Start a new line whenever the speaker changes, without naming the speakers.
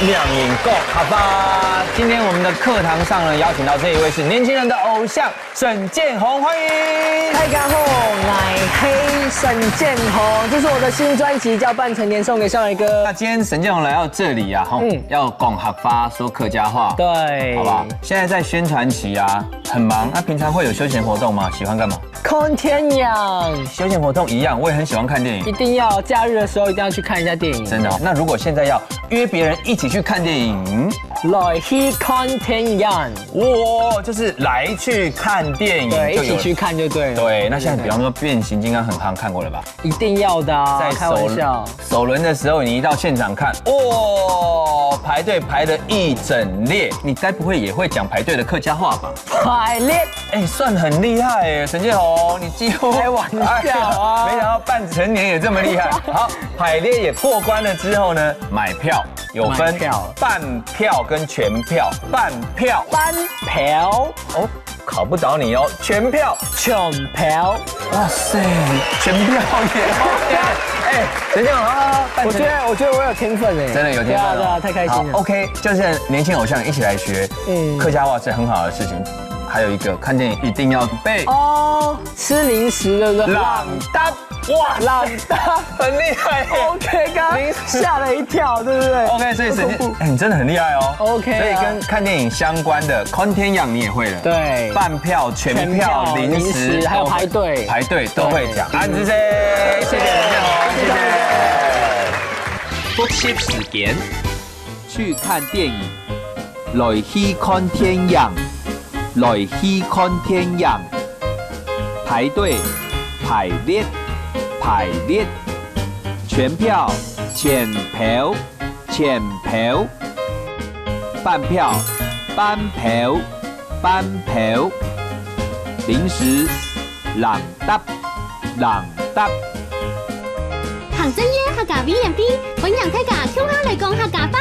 亮眼够好吧？今天我们的课堂上呢，邀请到这一位是年轻人的偶像沈建宏，欢迎！
大家好，我黑沈建宏，这是我的新专辑叫《半成年送给少年哥》。
那今天沈建宏来到这里啊，要讲客家说客家话，
对，
好不好？现在在宣传期啊，很忙。那平常会有休闲活动吗？喜欢干嘛？
看天阳，
休闲活动一样，我也很喜欢看电影，
一定要假日的时候一定要去看一下电影。
真的。那如果现在要约别人一起去看电影，
来去看天阳，
哇，就是来去看电影，
对，一起去看就对了。
对，那现在比方说变形金刚很夯，看过了吧？
一定要的啊，
在
开玩笑。
首轮的时候，你一到现场看，哇，排队排了一整列，你该不会也会讲排队的客家话吧？
排列，
哎，算很厉害哎，沈建宏，你几乎
开玩笑啊！
没想到半成年也这么厉害。好，排列也过关了之后呢，买票有分半票跟全票，半票哦。考不倒你哦，全票，哇塞，全票耶！哎，沈建宏啊，
我觉得我有天分哎，
真的有天分，
对啊，太开心了。
OK， 就是年轻偶像一起来学，客家话是很好的事情。还有一个看电影一定要背
哦，吃零食对不对？
朗达，哇，
朗达
很厉害耶
！OK， 刚刚吓了一跳，对不对
？OK， 所以沈建，哎，你真的很厉害哦。
OK，
所以跟看电影相关的看天样你也会了，
对，
半票、全票、零食，
还有排队
都会讲。安之 C， 谢谢沈建宏，谢谢。
复习时间，去看电影，来去看天样。来去看天阳，排队排列，全票全票，半票零食朗达，
行真耶客家 VMP，本人大家跳下嚟講客家吧。